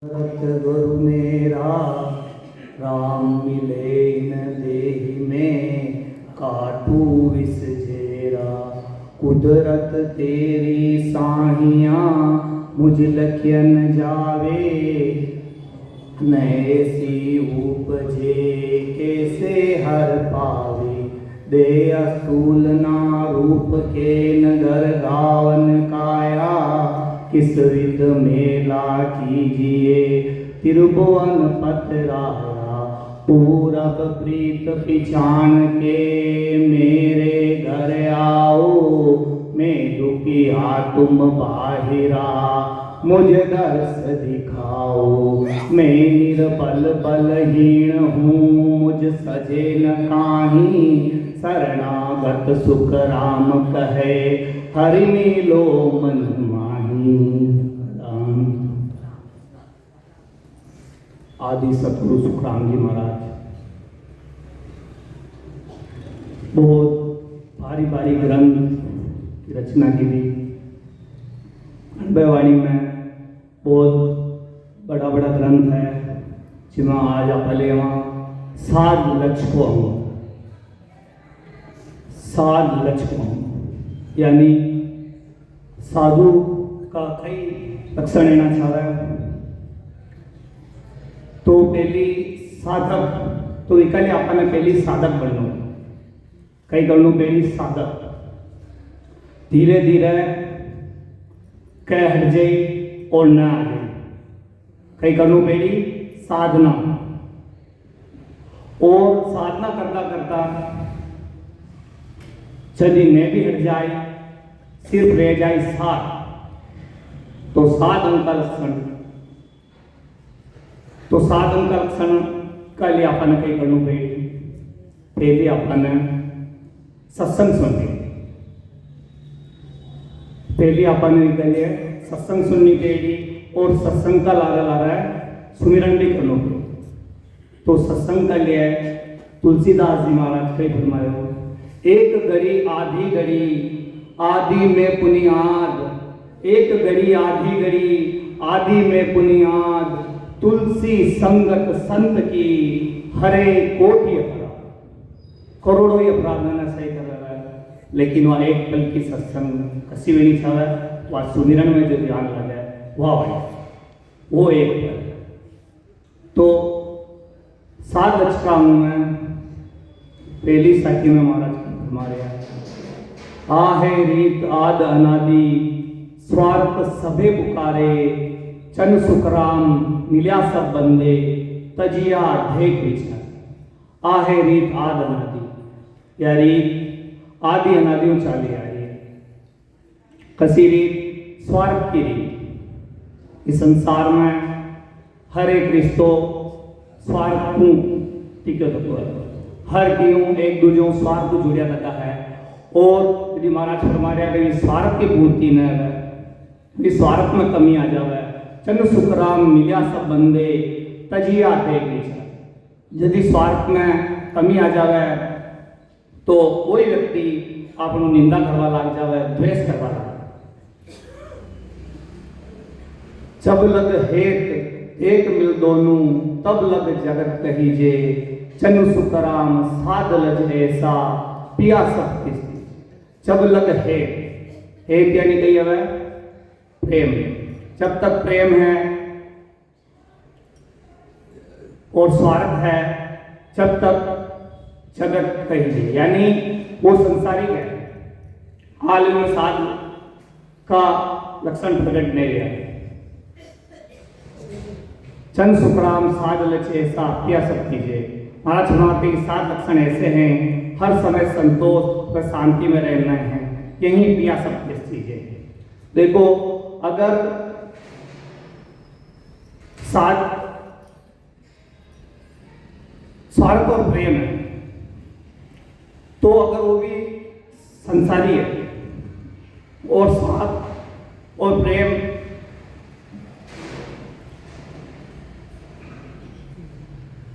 गुरु मेरा राम मिले न देहि में काटू विष झेरा। कुदरत तेरी साहिया मुझ लखियन जावे, नैसी उपजे कैसे हर पावे। दे असूल ना रूप के नगर गावन काया, किस विध मेला कीजिए त्रिभुवन पतराया। पूरब प्रीत पिछाण के मेरे घर आओ, मैं दुखिया तुम बाहिरा मुझे दर्श दिखाओ। मैं निर्बल बलहीन हूँ मुझ सजे न काहीं, शरणागत सुख राम कहे हरि मिलो मन माही। आदि सतगुरु सुखराम जी महाराज बहुत भारी भारी ग्रंथ की रचना की थी। अनुभवाणी में बहुत बड़ा बड़ा ग्रंथ है जिसमें आज आप पहले वहाँ साध लक्ष्य को हम साध लक्ष्य को यानी साधु का कई लक्षण लेना चाह रहा है। तो पहली साधक तो इकले आपने पहली साधक बनना, कई करनू पहली साधक। धीरे धीरे कह हट जाए और न आ जाए, कई करनू पहली साधना। और साधना करता करता यदि मैं भी हट जाए, सिर्फ रह जाए साध, तो साधन का लक्षण, तो साधन का लक्षण का लिए अपन कई करनू पहले अपन सत्संग सुनने, पहले अपन लिए सत्संग सुननी पड़ेगी। और सत्संग का ला रहा है सुमिरन भी करना पड़ेगा। तो सत्संग का लिए तुलसीदास जी महाराज कई फरमाए हो, एक घड़ी आधी घड़ी आदि में पुनियाद, एक घड़ी आधी घड़ी आदि में पुनियाद। तुलसी संगत संत की हरे कोटि अपराध, करोड़ों ही अपराध मैंने सही कर रहा है, लेकिन वह एक पल की सत्संग कसी भी नहीं चाह रहा। वह सुमिरन में जो ध्यान लगा है वह भाई वो एक पल। तो सात लक्ष्य मैं पहली साखी में महाराज हमारे आहे रीत आद अनादि स्वार्थ सभे पुकारे। चन सुखराम मिल्या सब बंदे तजिया ढेक विचार। आहे रीत आद अनादि या रीत आदि अनादियों चाली आ रही है। कसी रीत स्वार्थ की रीत। इस संसार में हर एक रिश्तो स्वार्थ को टिकट हुआ, हर क्यों एक दूसरों स्वार्थ को जुड़िया रहता है। और यदि महाराज फरमाया कि स्वार्थ की पूर्ति न है, यदि स्वार्थ में कमी आ जाए, चंद्र सुखराम मिल्या सब बंदे तजिया थे। यदि स्वार्थ में कमी आ जाए तो कोई व्यक्ति आपको निंदा करवा लग जाए, द्वेष करवा लग। जब लग हेत एक मिल दोनों, तब लग जगत कहीजे। चनु सुखराम साध लज ऐसा पिया सब किस। जब लग हेत, हेत यानी कही है प्रेम। जब तक प्रेम है और स्वार्थ है, जब तक जगत कहीजे, यानी वो संसारिक है। हाल में साध का लक्षण प्रकट नहीं है। चंद सुखराम साध लक्ष्य ऐसा पिया सब कीजिए। महाराज फरमाते हैं सात लक्षण ऐसे हैं, हर समय संतोष व शांति में रहना है, यही पिया सब कीजिए। देखो अगर साथ स्वार्थ और प्रेम है, तो अगर वो भी संसारी है और स्वार्थ और प्रेम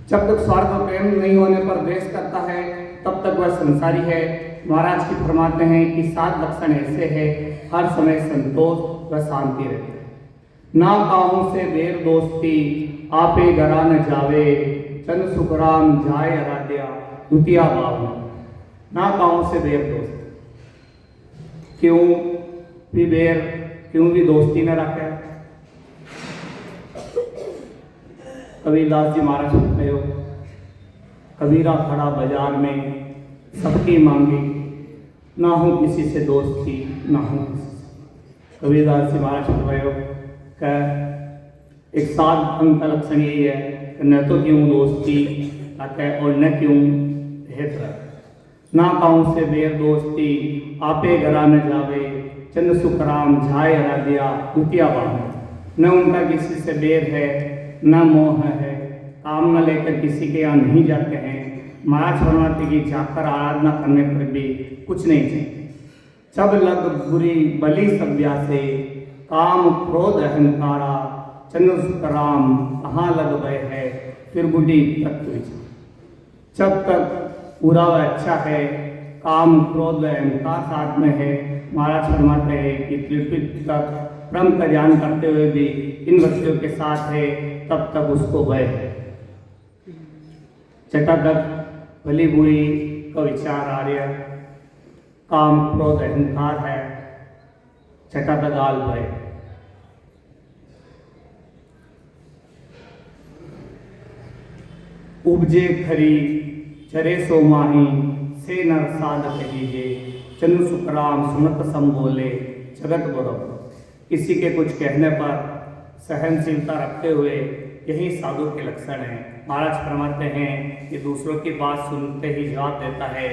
जब तक स्वार्थ और प्रेम नहीं होने पर द्वेष करता है, तब तक वह संसारी है। महाराज की फरमाते हैं कि सात लक्षण ऐसे हैं, हर समय संतोष व शांति रहते हैं। ना काहू से बेर दोस्ती आपे गरा न जावे, चन सुखराम जाय आराध्या द्वितीया भाव। ना काहू से बेर दोस्ती, क्यों भी बेर, क्यों भी दोस्ती न रखे। कबीरदास जी महाराज कहते हो, कबीरा खड़ा बाजार में सबकी मांगी, ना हो किसी से दोस्ती ना हो किसी से। कबीरदास जी महाराज कहते हो कि एक साध अंग का लक्षण यही है कि न तो क्यों दोस्ती रखे और न क्यों भेद रखे। ना काहू से बेर दोस्ती आपे गरा न जावे, चंद सुखराम झाय आराध्या द्वितीया भाव। न उनका किसी से बेर है, न मोह है, काम न लेकर किसी के यहाँ नहीं जाते हैं। महाराज फरमाते कि जाकर आराधना करने पर भी कुछ नहीं चाहिए। जब लग बुरी बलि सभ्या से, काम क्रोध अहंकारा, चंद्र सुखराम कहाँ लग गए है, फिर बुढ़ी तत्व। जब तक पूरा व अच्छा है, काम क्रोध व अहंकार साथ में है, महाराज फरमाते हैं कि त्रिपिट तक ब्रह्म का ज्ञान करते हुए भी इन वस्तुओं के साथ है, तब तक उसको भय है। छठा तक भली बुरी का विचार आर्य, काम क्रोध अहंकार है। छठा तक आल भय। उपजे खरी चरे सो माही, से नर साध कहीजे, चंद्र सुखराम सुनत संबोले जगत बरोबर। किसी के कुछ कहने पर सहनशीलता रखते हुए यही साधु के लक्षण हैं। महाराज फरमाते हैं कि दूसरों की बात सुनते ही जवाब देता है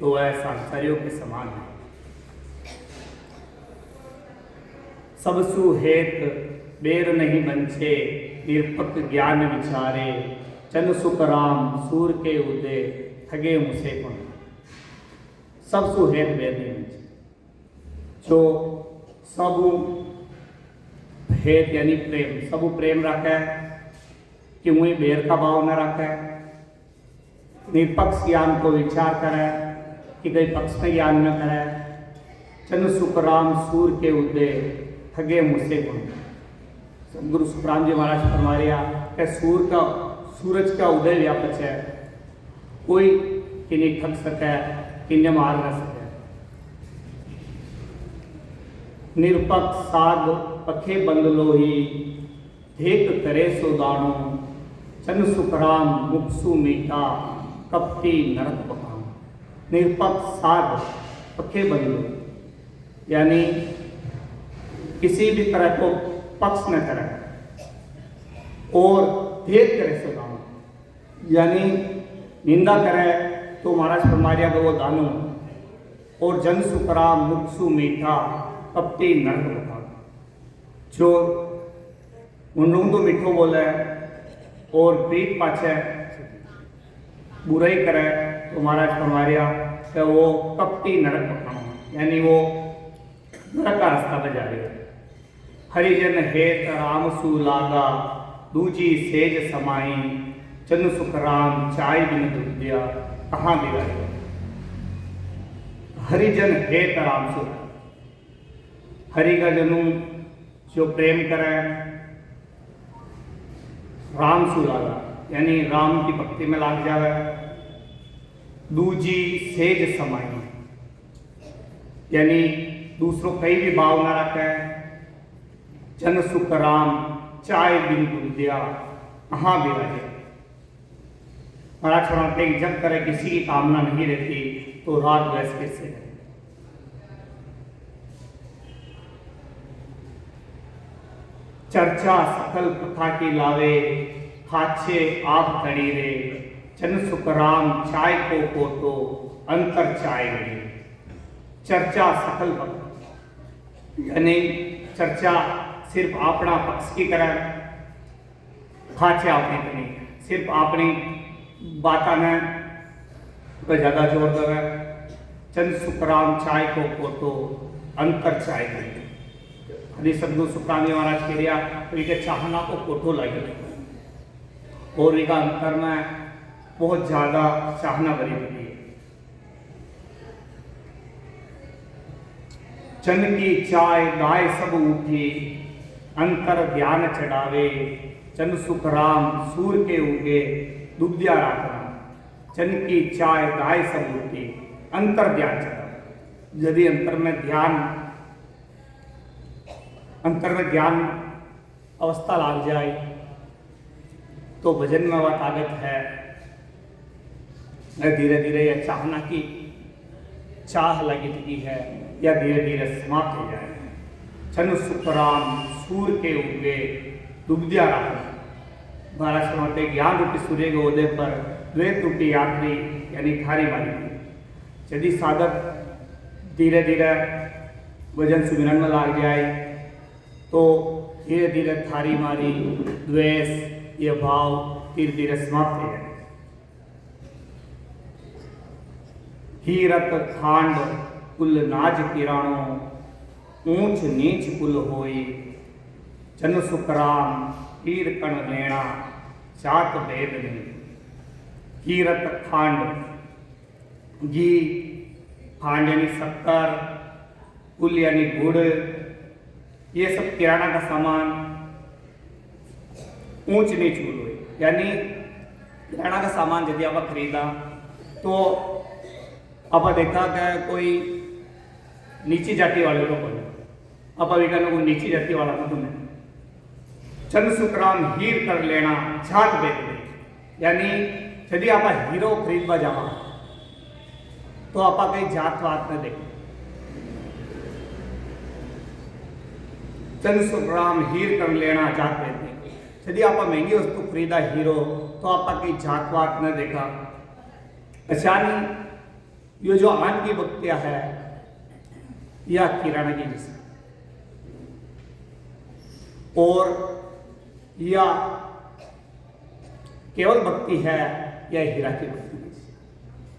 तो वह सांसारियों के समान है। सब सुहेत बेर नहीं बंछे, निरपक ज्ञान विचारे, चंद सुखराम सूर के उदय ठगे मुझसे कौन। सब सुहेत बेर नहीं बंछे, जो सब हेत यानी प्रेम, सब प्रेम रखे, क्यों ही बेर का भाव न रखे। निष्पक्ष ज्ञान को विचार करे कि कई पक्ष में ज्ञान न करे। चंद्र सुखराम सूर के उदय ठगे मुझसे कौन। सदगुरु सुखराम जी महाराज फरमा रिया कि सूरज का उदय व्यापक है, कोई किन्हीं ठग सके, किन्हें मार न सके। निरपक्ष साध पखे बंद लोही, धेक करे सो दाणो, चंद सुखराम मुक्सु मीठा, कपटी नरक पकाम। निरपक्ष साध पखे बंद लो, यानी किसी भी तरह को पक्ष न करे, और धेक करे सो दाणो, यानी निंदा करे तो महाराज फरमारिया को वो दानो, और जन सुखराम मुक्सु मीठा, कपटी नरक पकाम। जो मुंडू तो मिठो बोले और प्रीत पाछे बुराई करे तो महाराज फरमारिया कि वो कपटी नरक पकाम, यानी वो नरक का रास्ता पे जा रही है। हरिजन हेत राम सु लागा, दूजी सेज समाई, चंद सुखराम चाय बिन दुधिया कहाँ बिगाड़े। हरिजन हेत राम सु, हरि का जनु जो प्रेम करे, राम सु लागा, यानी राम की भक्ति में लाग जावे। दूजी सेज समाई, यानी दूसरों कई भी भाव न रखे। जन सुख राम चाय बिन दुधिया कहाँ बिराजे। महाराज फरमाते हैं जब करे किसी की कामना नहीं रहती तो रात वैस कैसे है। चर्चा सकल प्रथा की लावे, खाचे आप खड़ी रे, चन सुखराम चाय को कोटो, अंतर चाय गई। चर्चा सकल पक्ष, यानी चर्चा सिर्फ अपना पक्ष की करे, खाचे आपने करी, सिर्फ अपनी बात ने पर ज्यादा जोर देवे। चंद सुखराम चाय को कोटो, अंतर चाय गई। यदि सदगुरु सुखराम जी महाराज कह दिया तो इनके चाहना को कोठो लगे, और इनका अंतर में बहुत ज्यादा चाहना भरी हुई है। चन की चाय दाय सब उठी, अंतर ध्यान चढ़ावे, चन सुख राम सूर के उगे, दुबिया राखना, चन की चाय गाय सबूती, अंतर ध्यान चढ़ावे। यदि अंतर में ध्यान अवस्था लाग जाए तो भजन में वह ताकत है, धीरे धीरे यह चाहना की चाह लगी है या धीरे धीरे समाप्त हो जाए। चन सुख राम सूर के उगे, दुबिया राखना। महाराज फरमाते ज्ञान रूपी सूर्य के उदय पर द्वैत रूपी यात्री यानी थारी मारी। यदि साधक धीरे धीरे भजन सुमिरन में लाग जाए तो धीरे धीरे थारी मारी द्वेष ये भाव धीरे धीरे समाप्त हो जाए। हीरत खांड कुल नाज किराणो, ऊंच नीच कुल होई, जन सुख राम हीर कण लेना, चात भेद नहीं। हीरत खांड घी, खांड यानी शक्कर, कुल यानी गुड़, ये सब किराना का सामान ऊंच नीच कुल हुई। यानी किराना का सामान यदि आप खरीदा तो आप देखा कि कोई नीची जाति वाले को बोले, आप अभी कहना कोई नीची जाति वाला को तुम्हें चंद सुखराम हीर कर लेना, छात बेच दे। यानी यदि आप हीरो खरीदवा जावा तो आप कहीं जात वात न देखें। चंद सुखराम हीर कर लेना, जात बेच दे। यदि आप महंगी वस्तु खरीदा हीरो तो आप कहीं जात वात न देखा। अच्छा नहीं, ये जो आन की भक्तियां है या किराना की जैसे, और या केवल भक्ति है या हीरा की भक्ति है।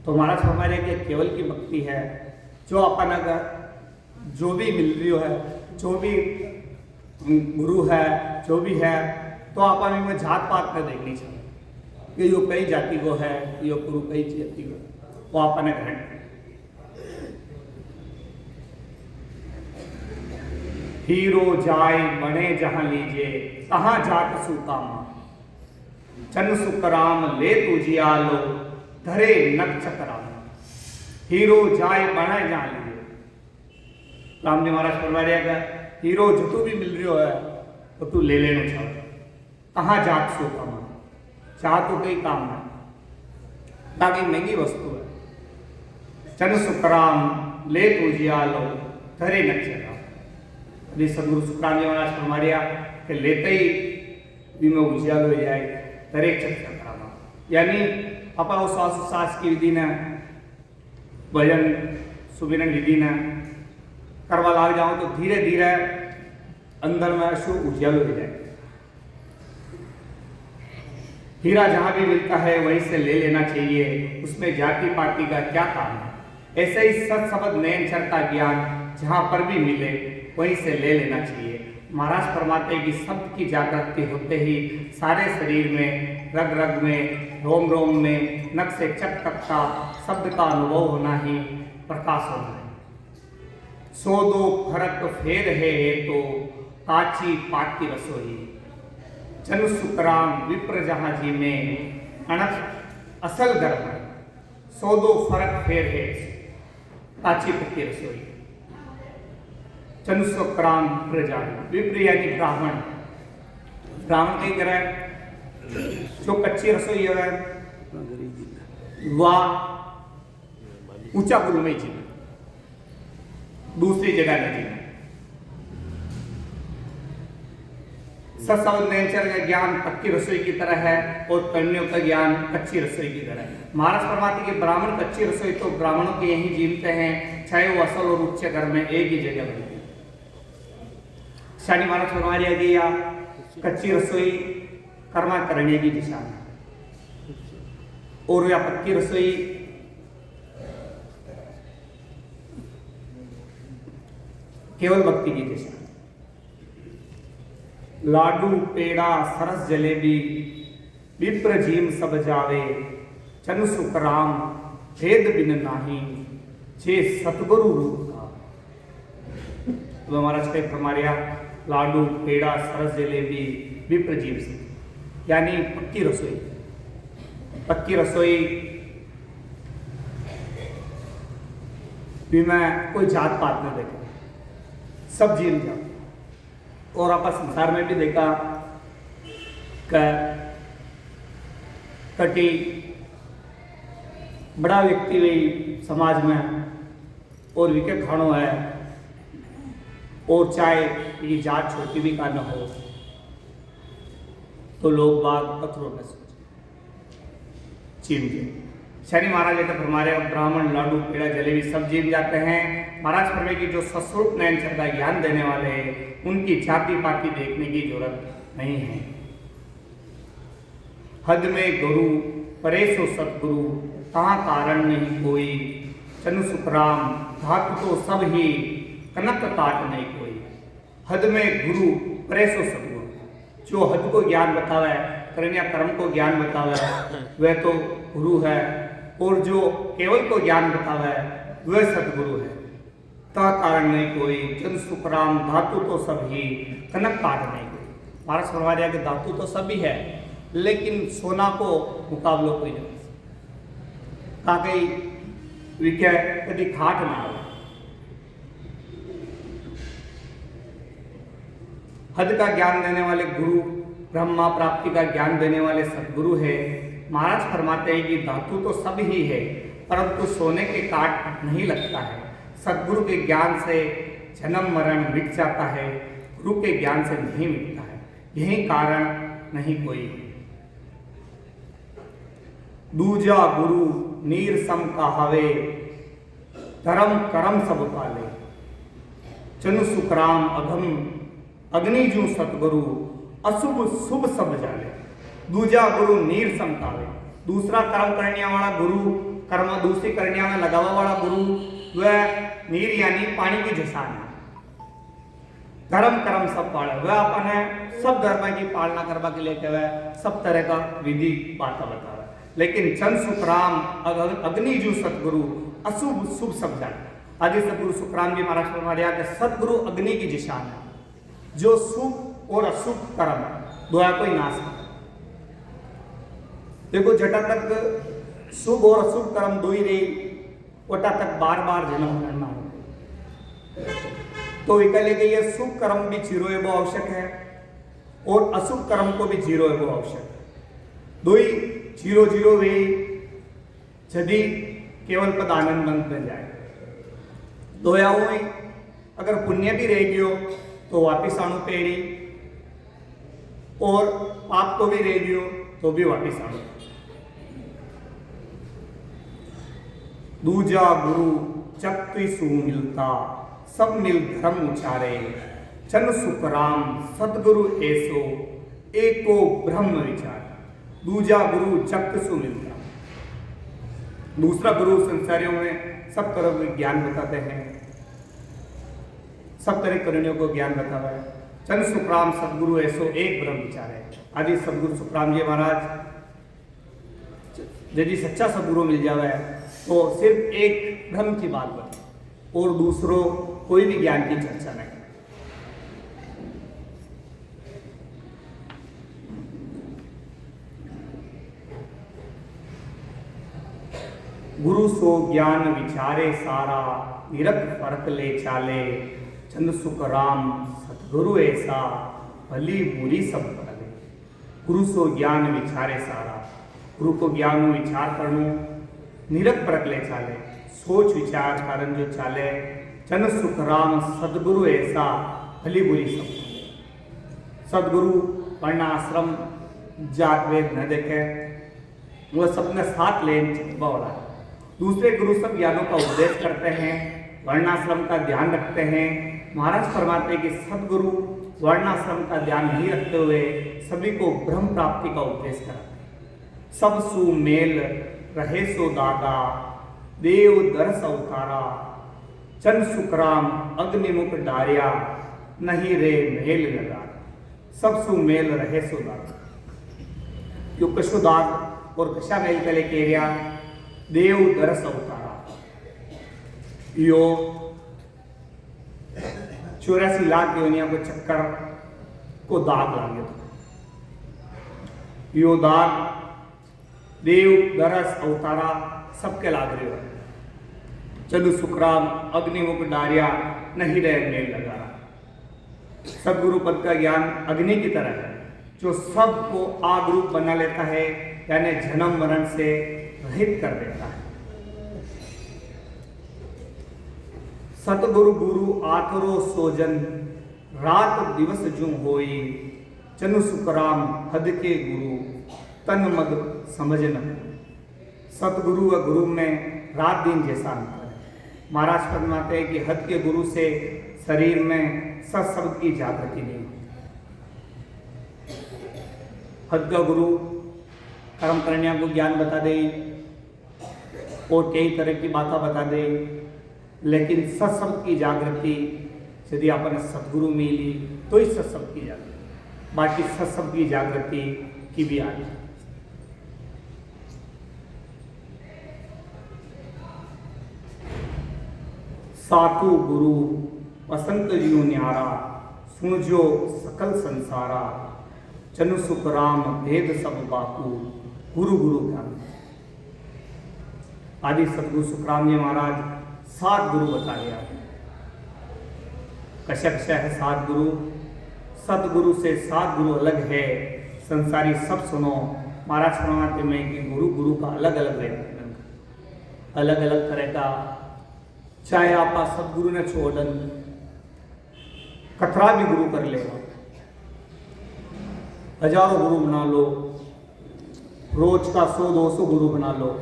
तो महाराज हमारे कि केवल की भक्ति है, जो अपन अगर जो भी मिल रही है, जो भी गुरु है, जो भी है, तो अपन में जात पात में देखनी चाहिए कि यो कई जाति को है, यो गुरु कई जाति को, वो अपन ग्रहण करें। हीरो जाय बने जहां लीजे, कहां जात सुकामा, चन सुखराम ले तुझियालो, धरे नक चकराम। हीरो जाय बने जहां लीजे। राम जी महाराज फरमा रहे हैं हीरो जो तू भी मिल रही है तो तू ले लेना चाहो। कहां जात सुकामा, चाह तो कई काम है, ताकि महंगी वस्तु है। चन सुखराम ले तुझियालो, धरे नक चकराम। यदि सदगुरु सुखराम जी महाराज फरमाया कि लेते ही भी में उजियाल हो जाए, दरेक चक्कर कराना। यानी अपा वो श्वास की विधि ने, भजन सुमिरन विधि ने करवा लाग जाओ तो धीरे धीरे अंदर में शु उजियाल हो जाए। हीरा जहां भी मिलता है वहीं से ले लेना चाहिए, उसमें जाति पाति का क्या काम है। ऐसे ही सत शब्द नयन चर का ज्ञान जहां पर भी मिले वहीं से ले लेना चाहिए। महाराज फरमाते कि शब्द की जागृति होते ही सारे शरीर में, रग रग में, रोम रोम में, नख से चक तक का शब्द का अनुभव होना ही प्रकाश होना है। सो दो फरक फेर है तो काची पाती रसोई, जन सुखराम विप्र जहां जी में अनक असल गर्म। सो दो फरक फेर है काची पत्ती रसोई, चन सुखराम प्रजा विप्र यानी ब्राह्मण। ब्राह्मण कई तरह जो कच्ची रसोई है वह ऊंचा कुल में जीना, दूसरी जगह न जीना। सत्संग नेचर का ज्ञान पक्की रसोई की तरह है और कन्याओं का ज्ञान कच्ची रसोई की तरह है। महाराज फरमाते कि ब्राह्मण कच्ची रसोई तो ब्राह्मणों के यही जीवते हैं, चाहे वो असल और उच्च घर में एक ही जगह बनते हैं। शानी महाराज फरमा दिया कि या कच्ची रसोई कर्मा करने की दिशा में, और या पक्की रसोई केवल भक्ति की दिशा। लाडू पेड़ा सरस जलेबी विप्र जीम सब जावे, चन सुखराम भेद बिन नाही, जे सतगुरु रूप का। तो महाराज कई फरमा लाडू, पेड़ा, सरस जलेबी, विप्र जीव से, यानी पक्की रसोई। पक्की रसोई भी मैं कोई जात पात नहीं देखा, सब जीव जाओ। और आप संसार में भी देखा कटी बड़ा व्यक्ति भी समाज में और विके खानो है, और चाहे ये जात छोटी भी का न हो तो लोग बाग पत्थरों में सोचे चीम के। शनि महाराज ये तो फरमारे ब्राह्मण, लाडू, पेड़ा, जलेबी सब जीव जाते हैं। महाराज फरमाए की जो सस्वरूप नयन चरदा ज्ञान देने वाले हैं उनकी जाति पाति देखने की जरूरत नहीं है। हद में गुरु परेशो सतगुरु, कहाँ कारण नहीं कोई, चनु सुखराम धातु तो सब ही, कनक काट नहीं कोई। हद में गुरु परेशो सतगुरु, जो हद को ज्ञान बतावे, करनिया कर्म को ज्ञान बतावे वह तो गुरु है, और जो केवल को ज्ञान बतावे वह सतगुरु है। ता कारण नहीं कोई, चनु सुखराम धातु तो सब ही, कनक काट नहीं कोई। महाराज फरमा दिया कि धातु तो सभी है, लेकिन सोना को मुकाबलो कोई नहीं। ताकि विके कभी खाट ना हो। हद का ज्ञान देने वाले गुरु, ब्रह्मा प्राप्ति का ज्ञान देने वाले सदगुरु है। महाराज फरमाते हैं कि धातु तो सब ही है, परंतु सोने के काट नहीं लगता है। सदगुरु के ज्ञान से जन्म मरण मिट जाता है, गुरु के ज्ञान से नहीं मिटता है। यही कारण नहीं कोई। दूजा गुरु नीर सम कहावे, धर्म करम सब पाले। चनु सुखराम अघम अग्नि जू सतगुरु, अशुभ शुभ सब जाले। दूजा गुरु नीर सम कहावे, दूसरा कर्म करने वाला गुरु, कर्म दूसरी करने में लगावा वाला गुरु वह नीर यानी पानी की जैसा है। धर्म कर्म सब पाले, वह अपने सब धर्म की पालना करवा के लेके वह सब तरह का विधि बात बतावे। लेकिन चंद सुखराम अग्नि जू सतगुरु, अशुभ शुभ सब जाने। आदि सतगुरु सुखराम जी महाराज फरमाया कि सतगुरु अग्नि की जिशान है, जो शुभ और अशुभ कर्म दोया कोई नाश है। देखो जटा तक शुभ और अशुभ कर्म दो ही रही, वटा तक बार बार जन्म करना है। तो इकले के ये शुभ कर्म भी जीरो एवं आवश्यक है, और अशुभ कर्म को भी जीरो एवं आवश्यक है। दो ही जीरो जीरो वे यदि केवल पद आनंद मंद बन जाए। दोया हुई अगर पुण्य भी रह गयो तो वापिस आणु पेड़ी, और पाप तो भी रह गयो तो भी वापिस आणु। दूजा गुरु चक्ति सु मिलता, सब मिल धर्म उचारे। चन सुखराम सतगुरु ऐसो, एको ब्रह्म विचार। दूजा गुरु चक्र सु मिलता, दूसरा गुरु संसारियों में सब तरह के ज्ञान बताते हैं, सब तरह करणियों को ज्ञान बताता है। चंद सुखराम सदगुरु ऐसो एक ब्रह्म विचार है। आदि सदगुरु सुखराम जी महाराज यदि सच्चा सदगुरु मिल जावे तो सिर्फ एक ब्रह्म की बात बने, और दूसरों कोई भी ज्ञान की चर्चा नहीं। गुरु सो ज्ञान विचारे सारा, निरख फर्क ले चाले। चंद सुखराम सतगुरु ऐसा, भली बुरी सब पाले। गुरु सो ज्ञान विचारे सारा, गुरु को ज्ञान विचार करनो, निरख फर्क ले चाले, सोच विचार कारण जो चाले। चंद सुखराम सदगुरु ऐसा, भली बुरी सब। सदगुरु वर्णाश्रम जात वेद न देखे, वह सबने साथ ले वाला। दूसरे गुरु सब ज्ञानों का उपदेश करते हैं, वर्णाश्रम का ध्यान रखते हैं। महाराज फरमाते हैं कि सदगुरु वर्णाश्रम का ध्यान नहीं रखते हुए सभी को ब्रह्म प्राप्ति का उपदेश कराते हैं। सब सुमेल रहे सो दादा, देव दरस अवतारा। चंद सुखराम अग्निमुख डारिया, नहीं रे मेल लगा। सब सुमेल रहे सो दादा, जो कशुदाग और कशा मेल के लेके गया, देव दरस अवतारा। यो 84 लाख योनियों को चक्कर को दाग लागे तो यो दाग देव दरस अवतारा सबके लाग रहे हो। चंदू सुखराम अग्निमुख डारिया नहीं रहे मेल लगा। सदगुरु पद का ज्ञान अग्नि की तरह है जो सबको आग रूप बना लेता है, यानी जन्म मरण से रहित कर देता है। सतगुरु गुरु आतरो सोजन रात दिवस जू होई। चनु सुखराम हद के गुरु तन मद समझन। सतगुरु व गुरु में रात दिन जैसा अंतर है। महाराज फरमाते हैं कि हद के गुरु से शरीर में सत शब्द की जागृति नहीं होती। हद का गुरु कर्म करने को ज्ञान बता दे और कई तरह की बातें बता दे, लेकिन सत शब्द की जागृति यदि आपने सदगुरु मिली तो ही सत शब्द की जागृति, बाकी सत शब्द की जागृति की भी आई। सातु गुरु वसंत जियो न्यारा सुनजो सकल संसारा। चनु सुख राम भेद सब बाकू गुरु गुरु ज्ञान। आदि सदगुरु सुखराम जी महाराज 7 गुरु बता दिया। कश्यप है 7 गुरु, सतगुरु से 7 गुरु अलग है। संसारी सब सुनो, महाराज फरमाते में कि गुरु गुरु का अलग अलग रहता, अलग अलग तरह का। चाहे आप सदगुरु ने छोड़न कतरा भी गुरु कर लेगा, हजारों गुरु बना लो, रोज का 100-200 गुरु बना लो,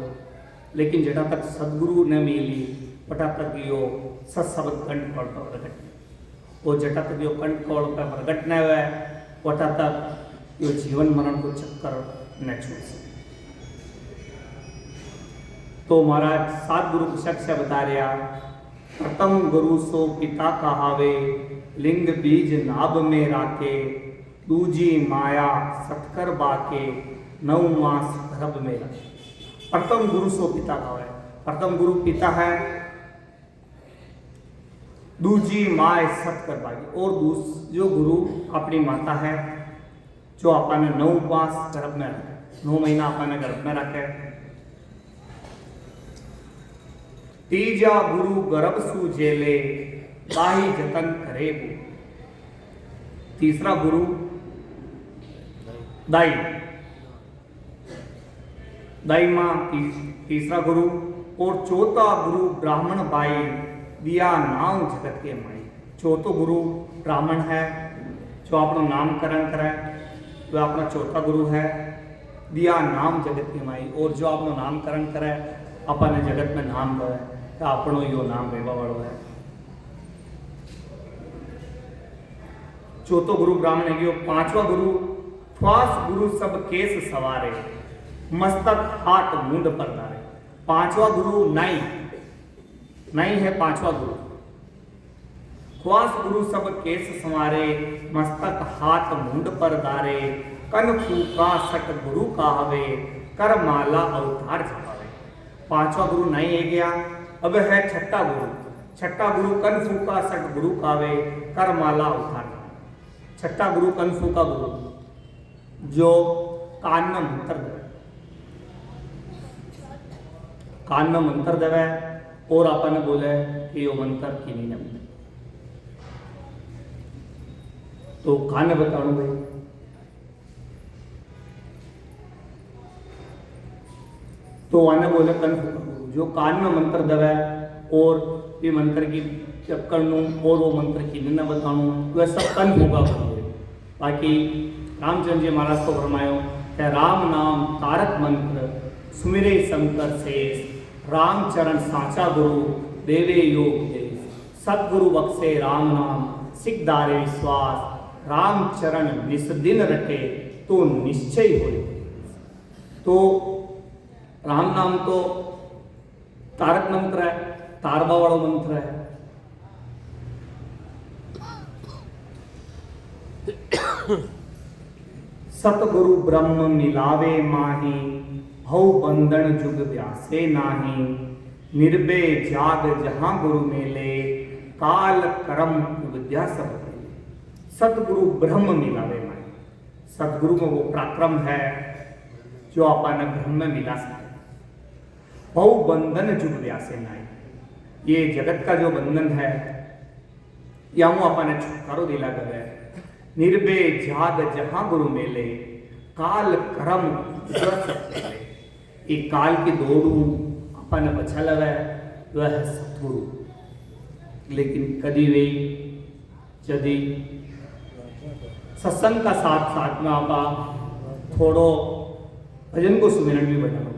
लेकिन जटा तक सदगुरु न मिली पटा तक यो सत्शब्द कंठ कौड़ का प्रकट, वो जटा तक यो कंठ कौड़ का प्रकट न हुआ वटा तक यो जीवन मरण को चक्कर न छूट सके। तो महाराज 7 गुरु शख्स बता रहा। प्रथम गुरु सो पिता कहावे लिंग बीज नाभ में राके। दूजी माया सतकर बाके 9 मास गर्भ में रखे। प्रथम गुरु सो पिता कहावे, प्रथम गुरु पिता है, दूजी माँ सतकर बाकी, और जो गुरु अपनी माता है जो अपने 9 मास गर्भ में रखे, 9 महीना अपने गर्भ में रखे। तीजा गुरु गर्भ सूझेले दाही जतन करे। तीसरा गुरु दाई, दाई मां तीसरा गुरु, और चौथा गुरु ब्राह्मण बाई दिया नाम जगत के माई। चौथा गुरु ब्राह्मण है जो अपना नामकरण करे, वह अपना चौथा गुरु है। दिया नाम जगत की माई, और जो अपना नामकरण करे अपने जगत में नाम दे तो अपनो यो नाम रेवा वालो है। चौथो गुरु ब्राह्मण है। पांचवा गुरु श्वास गुरु सब केस सवारे मस्तक हाथ मुंड पर धारे। पांचवा गुरु नाई, नाई है पांचवा गुरु। श्वास गुरु सब केस संवारे मस्तक हाथ मुंड पर धारे। कन फूका सट गुरु कहवे कर माला अवतार छपावे। पांचवा गुरु नाई है गया। अब है छठा गुरु। छठा गुरु कन फूका सट गुरु कावे कर माला अवतार। छठा गुरु कन फूका गुरु जो कान में मंत्र देवे, कान में मंत्र देवे और अपन बोले कि यो मंत्र की नहीं नम। तो कान में बताऊं भाई, तो आने बोले कन फूका गुरु जो कान में मंत्र देवे और ये मंत्र की जब करूँ और वो मंत्र की न बताऊँ, वह सब कन फूका गुरु। बाकी रामचंद्र जी महाराज को फरमायो कि राम नाम तारक मंत्र सुमिरे शंकर शेष। राम चरण साचा गुरु देवे योग देश। सतगुरु बख्शे राम नाम सिख दारे विश्वास। राम चरण निस दिन रटे तो निश्चय हो। तो राम नाम तो तारक मंत्र है, तारबा वाला मंत्र है। सतगुरु ब्रह्म मिलावे माही भव बंधन जुग व्यासे नाही। निर्भय जाग जहां गुरु मेले काल कर्म विद्या सब सतगुरु ब्रह्म मिलावे माए। सतगुरु में वो पराक्रम है जो अपन ब्रह्म में मिला सके। बहु बंधन जुग व्यासे नाई, ये जगत का जो बंधन है या वो अपन छुटकारो दिला करे। निर्भय जाग जहां गुरु मेले, काल कर्म ये काल की दौड़ू अपन बचा लवे वह है सतगुरु। लेकिन कभी वे यदि सत्संग का साथ साथ में आपा थोड़ो भजन को सुमिरन भी बजाओ।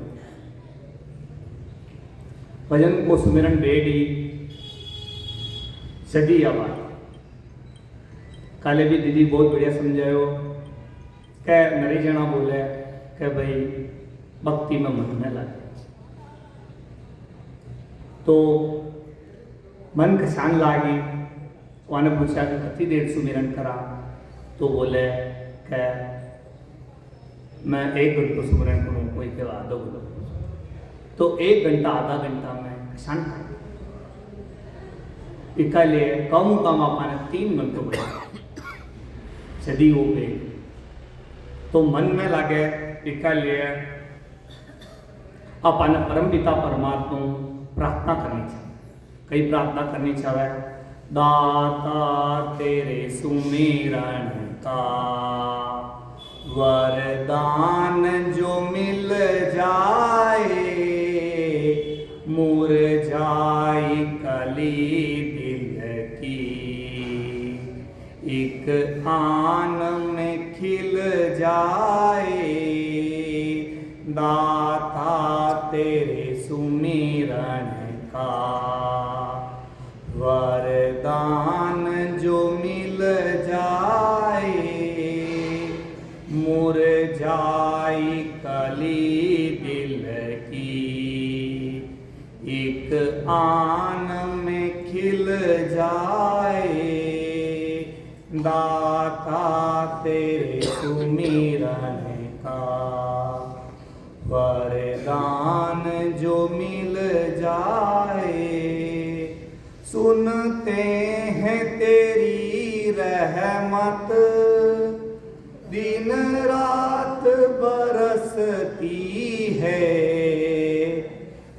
भजन को सुमिरन बेड़ी सदी आवाज काले भी दीदी बहुत बढ़िया समझायो क्या मेरे जना बोले कि भाई भक्ति में मन में लगे तो मन कसान लागी। उन्होंने पूछा कि कितनी देर सुमिरन करा, तो बोले कि मैं 1 घंटा सुमिरन करूँ, कोई के आधा बोलो तो 1 घंटा आधा घंटा में कसान कर इका लिए कम अपने 3 घंटों बढ़ा सदी हो गई। तो मन में लगे इका लिए अपन परम पिता परमात्मा प्रार्थना करनी चाहिए। कई प्रार्थना करनी चाहिए, दाता तेरे सुमिरन का वरदान जो मिल जाए, मुरझाई कली दिल की एक आन में खिल जाए। दाता तेरे सुमिरन का वरदान जो मिल जाए, मुरझाई कली दिल की एक आन में खिल जाए। दाता तेरे सुमिरन का वरदान जो मिल जाए। सुनते हैं तेरी रहमत दिन रात बरसती है,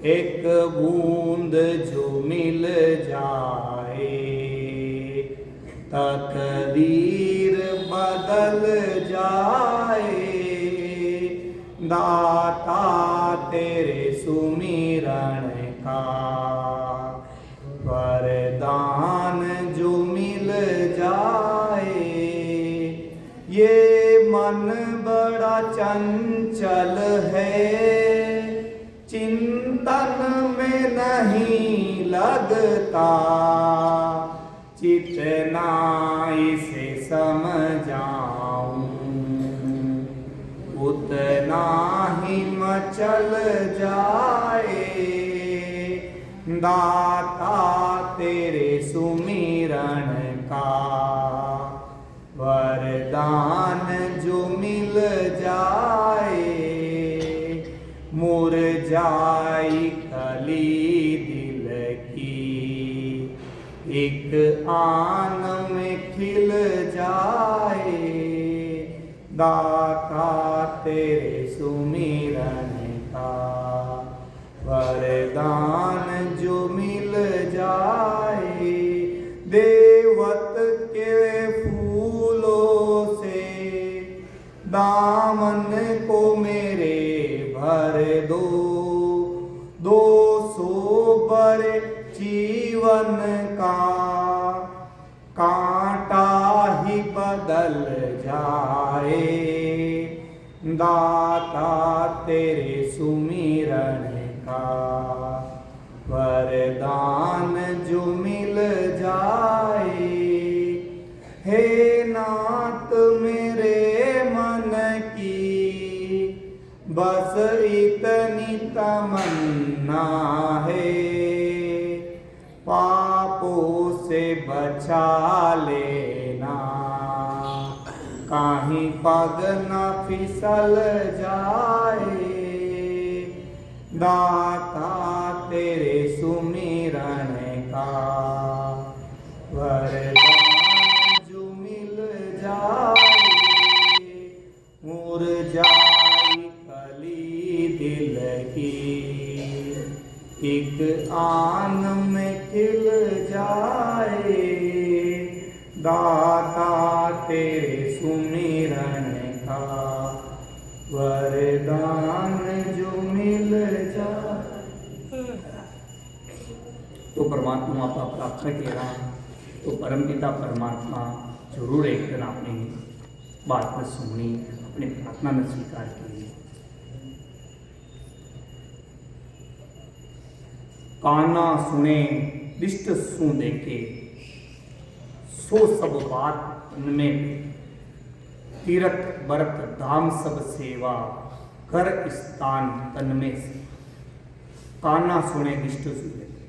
एक बूंद जो मिल जाए तकदीर बदल जाए। दाता तेरे सुमिरन का वरदान जो मिल जाए। ये मन बड़ा चंचल है, चिंतन में नहीं लगता, जितना इसे समझाऊं उतना ही मचल जाए। दाता तेरे सुमिरन का वरदान जो मिल जाए, मुरझाई कली दिल की एक आन में खिल जाए। दाता तेरे सुमिरन का वरदान जो मिल जाए। देवत के फूलों से दामन को मेरे भर दो, 200 बड़े जीवन का कांटा ही बदल जाए। दाता तेरे सुमिरन का वरदान जो मिल जाए। हे नाथ मेरे मन की बस इतनी तमन्ना है, पापों से बचा लेना, कहीं पग न फिसल जाए। दाता तेरे सुमिरन का एक आन में खिल जाए, दाता तेरे सुमिरन का वरदान जो मिल जाए। तो परमात्मा का प्रार्थना किया तो परमपिता परमात्मा जरूर एक दिन आपने बात में सुनी, अपनी प्रार्थना में स्वीकार की। काना सुने दिष्ट सु देखे, सो सब बात उनमें, तीरथ बरत धाम सब सेवा, कर स्थान तन में से। काना सुने दिष्ट सु देखे,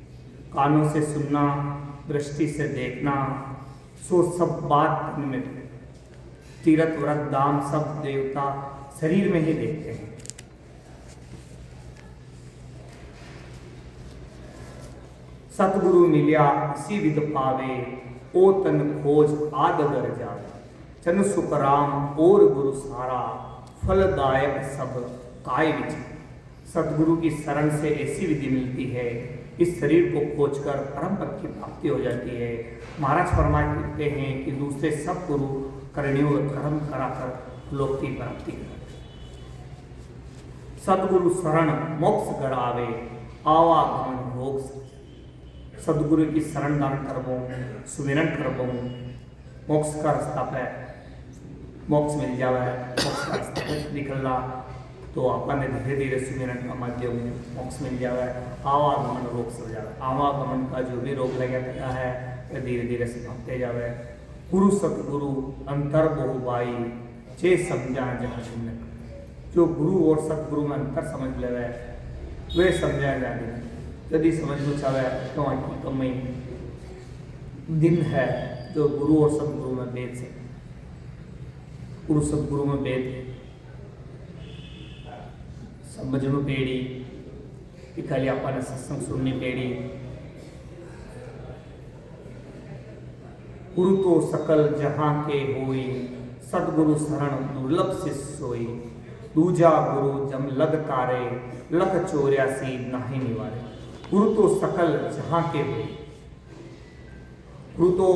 कानों से सुनना, दृष्टि से देखना, सो सब बात उनमें, तीरथ व्रत धाम सब देवता शरीर में ही देखते हैं। सतगुरु मिलिया इसी विध पावे, ओ तन खोज आद गर जावे। चन सुख राम और गुरु सारा, फलदायक सब काय विचार। सतगुरु की शरण से ऐसी विधि मिलती है, इस शरीर को खोजकर परम पद की प्राप्ति हो जाती है। महाराज फरमाते हैं कि दूसरे सब गुरु करणियों कर्म कराकर लोक की प्राप्ति कर। सतगुरु शरण मोक्ष गरावे, आवागमन भोग। सदगुरु की शरण दान करबो, सुमिरन करबो, मोक्ष का रास्ता पे मोक्ष मिल जावे। मोक्ष का रास्ता पे निकलना तो अपन धीरे धीरे सुमिरन का माध्यम मोक्ष मिल जावे। आवागमन रोग से जावे, आवागमन का जो भी रोग लगा रहता है वह धीरे धीरे समाप्त जावे। गुरु सतगुरु अंतर बहुबाई, चे समझा जहाँ शून्य। जो गुरु और सतगुरु में अंतर समझ लेवे वे समझा जाए। यदि समझ में चाहे तो की कमी दिन है जो गुरु और सतगुरु में भेद से, गुरु सतगुरु में भेद समझनु पेड़ी कि खाली अपन सत्संग सुननी पेड़ी। गुरु तो सकल जहां के होई, सतगुरु शरण दुर्लभ से सोई। दूजा गुरु जम लग तारे, लख 84 नाही निवारे। गुरु तो सकल जहां के हुए, गुरु तो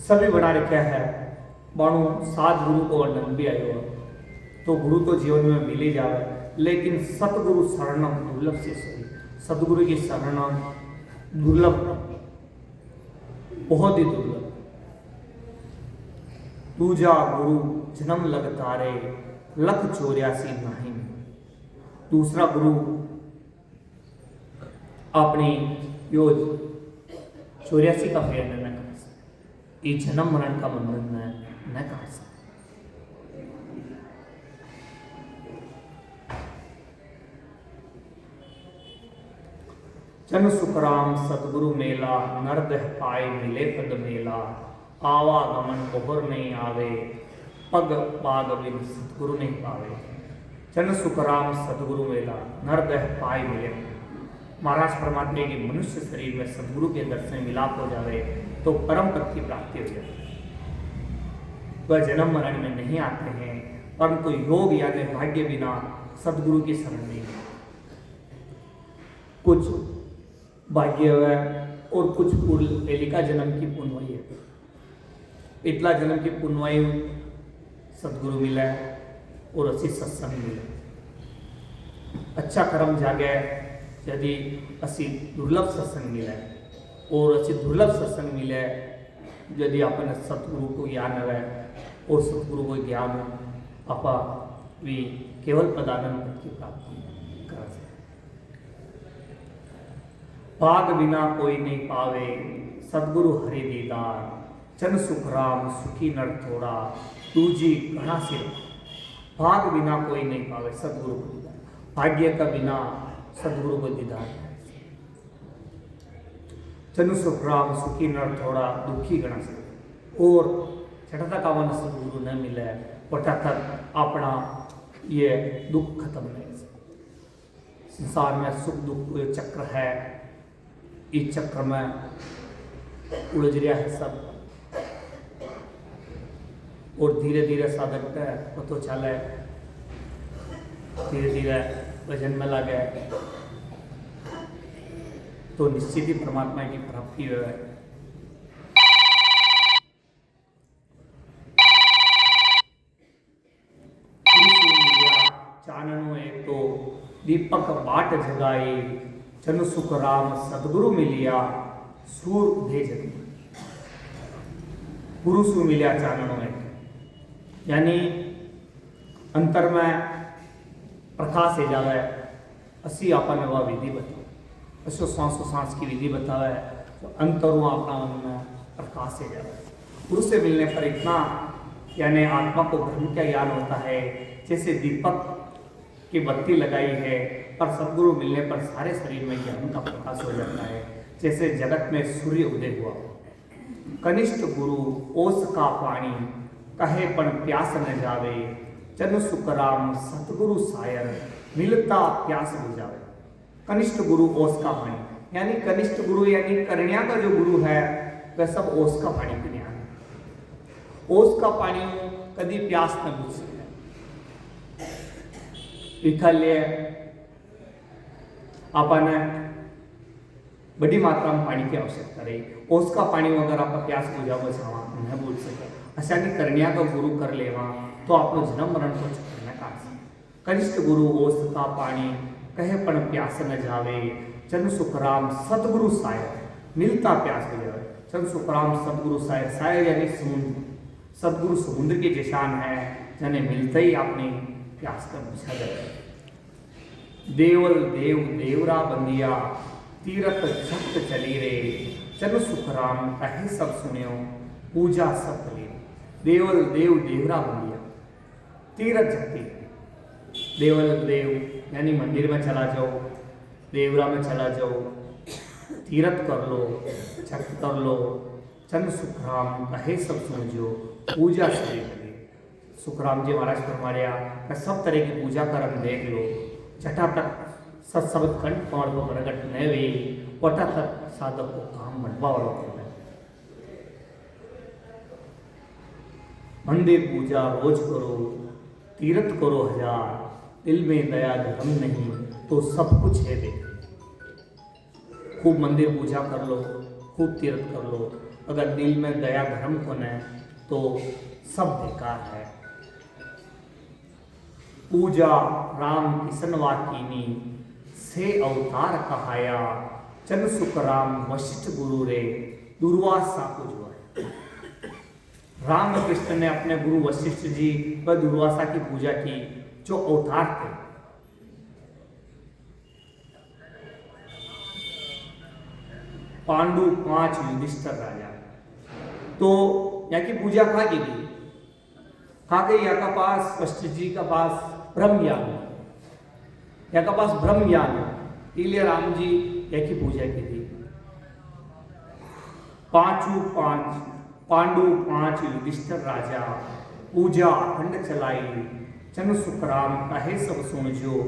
सभी बना रखा है। बाणु 7 गुरु को वर्णन भी आयो, तो गुरु तो जीवन में मिल ही जावे, लेकिन सतगुरु शरणम दुर्लभ से सही। सतगुरु की शरण दुर्लभ, बहुत ही दुर्लभ। दूजा गुरु जन्म लग तारे, लख 84 नहीं। दूसरा गुरु अपनी योज 84 का फेर न कर सकते, ये जन्म मरण का बंधन न कर सकते। जन सुखराम सतगुरु मेला, नरदह पाए मिले पद मेला। आवागमन बोहर नहीं आवे, पग पाग बिन सतगुरु नहीं पावे। जन सुखराम सतगुरु मेला, नरदह पाए मिले। महाराज फरमाते कि मनुष्य शरीर में सदगुरु के दर्शन मिलाप हो जावे तो परम पद की प्राप्ति हो जाती है। वह जन्म मरण में नहीं आते हैं, परंतु योग यानी भाग्य बिना सदगुरु की शरण नहीं। कुछ भाग्य है और कुछ एलिका जन्म की पुण्यवाई है। इतला जन्म की पुण्यवाई सदगुरु मिला और अच्छी सत्संग मिला। अच्छा कर्म जागे यदि असी दुर्लभ सत्संग मिले और अच्छी दुर्लभ सत्संग मिले, यदि अपन सतगुरु को ज्ञान है और सतगुरु को ज्ञान अपा भी केवल पदानंद की प्राप्ति कर सकते। भाग बिना कोई नहीं पावे, सतगुरु हरि दीदार। चन सुखराम सुखी नर थोड़ा, दूजी घना सिर। भाग बिना कोई नहीं पावे, सतगुरु को दीदार। भाग्य का बिना सदगुरु को दीदार। चनु सुखराम सुखी नर थोड़ा, दुखी गणा से। और छठा का मन सदगुरु न मिले और तक अपना ये दुख खत्म नहीं। संसार में सुख दुख चक्र है, इस चक्र में उलझ रहा है सब। और धीरे धीरे साधक पतो चले, धीरे धीरे भजन में लगे, तो निश्चित ही परमात्मा की प्राप्ति है। चाननो एक तो दीपक बाट जगाई, जन सुख राम सदगुरु मिलिया, सूर दे जग गुरु सु मिलिया चाननो एक, यानी अंतर में प्रकाश है जावे। असी आपने वह विधि बताओ, असो सांस की विधि बतावे तो अंतरों अपना उनमें प्रकाश है जावे। गुरु से मिलने पर इतना यानी आत्मा को ब्रह्म का ज्ञान होता है, जैसे दीपक की बत्ती लगाई है और सदगुरु मिलने पर सारे शरीर में ज्ञान का प्रकाश हो जाता है, जैसे जगत में सूर्य उदय हुआ। कनिष्ठ गुरु ओस का पानी, कहे पण प्यास न जावे, जन सुखराम सतगुरु सायर, मिलता प्यास बुझावे। कनिष्ठ गुरु ओस का पानी, यानी कनिष्ठ गुरु यानी कन्या का जो गुरु है वह सब ओस का पानी पीने आए। ओस का पानी कभी प्यास न बुझ सके। इसलिए अपन बड़ी मात्रा में पानी की आवश्यकता रही। ओस का पानी अगर आप प्यास बुझाव चाहवा न बोल सके, अशा की कन्या का गुरु कर लेवा तो आपको जन्म मरण को चक्कर न काट सके। कनिष्ठ गुरु ओस का पानी, कहे पण प्यास न जावे, जन सुखराम सतगुरु सायर, मिलता प्यास बुझावे। जन सुखराम सतगुरु सायर, सायर यानी समुद्र, सतगुरु समुद्र के जैसान है, जने मिलते ही आपने प्यास का बुझा जाए। देवल देव देवरा बंदिया, तीरथ छत चली रे, जन सुखराम कहे सब सुनियो, पूजा सब करी। देवल देव देवरा बंदिया, तीरथ जगती, देवल देव यानी मंदिर में चला जाओ, देवरा में चला जाओ, तीरथ कर लो, छत कर लो, चंद सुखराम कहे सब सुनजो, पूजा सभी करी। सुखराम जी महाराज फरमाया कि सब तरह की पूजा कर देख लो, जटा तक सत्सबद कंठ पौड़ को प्रगट न वे, वटा तक साधक को काम बनवा वाला करना। मंदिर पूजा रोज करो, तीर्थ करो हजार, दिल में दया धर्म नहीं तो सब कुछ है देख। खूब मंदिर पूजा कर लो, खूब तीर्थ कर लो, अगर दिल में दया धर्म को न तो सब बेकार है। पूजा राम किसनवा कीनी, से अवतार कहाया, चन सुख राम वशिष्ठ गुरु रे, दुर्वासा को जो है। राम कृष्ण ने अपने गुरु वशिष्ठ जी व दुर्वासा की पूजा की, जो अवतार थे। पांडु 5 युधिष्ठिर राजा, तो यहाँ की पूजा कहा की गई? कहा गई यहाँ का पास वशिष्ठ जी का पास ब्रह्म ज्ञान, यहाँ का पास ब्रह्म ज्ञान, इसलिए राम जी यहाँ की पूजा की थी। पांडु 5 युधिष्ठिर राजा, पूजा अखंड चलाई, चन सुखराम कहे सब सुनजो,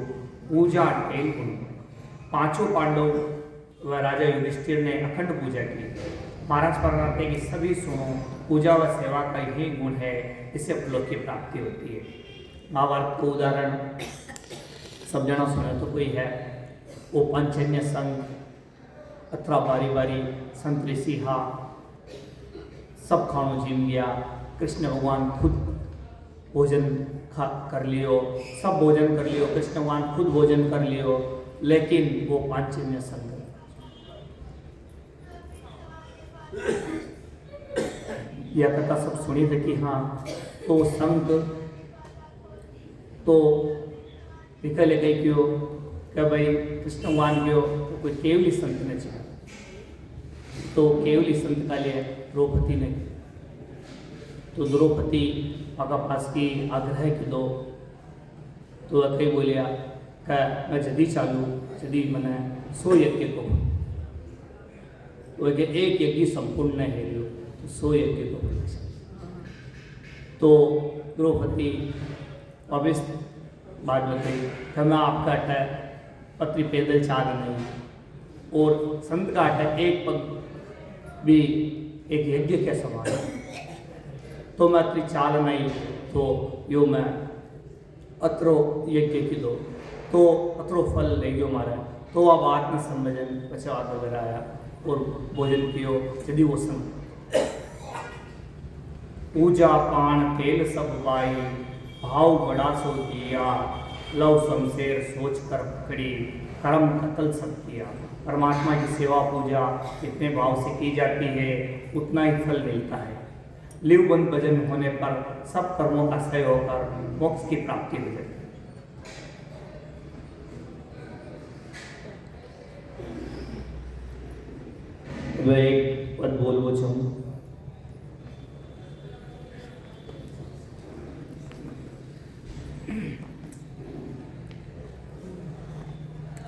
पूजा टेल गुण। पांचों पांडव व राजा युधिष्ठिर ने अखंड पूजा की। महाराज फरमाते कि सभी सुनो, पूजा व सेवा का यही गुण है, इससे लोक की प्राप्ति होती है। महाभारत को उदाहरण सब जना सुने तो कोई है, वो पंचन्य संघ, अथरा बारी बारी संत ऋषिहा सब खानो जीम गया। कृष्ण भगवान खुद भोजन कर लियो, सब भोजन कर लियो, कृष्ण भगवान खुद भोजन कर लियो, लेकिन वो पांचन्य संघ। यह कथा सब सुनी थी कि हाँ तो संत तो निकले गई क्यों क्या भाई कृष्ण भगवान क्यों तो कोई केवली संत ने चाहिए, तो केवली संत का लिए द्रौपदी ने, तो द्रौपदी अगर पास की आग्रह की दो तो कई बोलिया क्या मैं जदी चालू जदी मैंने 100 यज्ञ को, तो एक यज्ञ संपूर्ण नहीं है तो 100 यज्ञ को। तो द्रौपदी वापिस बात बताई कि मैं आपका अटा पत्री पैदल चाल नहीं, और संत का अटा एक पग भी एक यज्ञ के समान है, तो मैं अत्री चाल नहीं तो यो मैं अत्रो यज्ञ की दो तो अत्रो फल ले गयो मारा, तो अब आत्म संभजन प्रसाद वगैरह आया और भोजन कियो यदि वो समय पूजा पान तेल सब बाई भाव बड़ा सो दिया लव शमशेर सोच कर पकड़ी कर्म कतल सब किया। परमात्मा की सेवा पूजा जितने भाव से की जाती है उतना ही फल मिलता है। लिव बंद भजन होने पर सब कर्मों का क्षय होकर मोक्ष की प्राप्ति हो जाती है। मैं एक पद बोलना चाहूँ।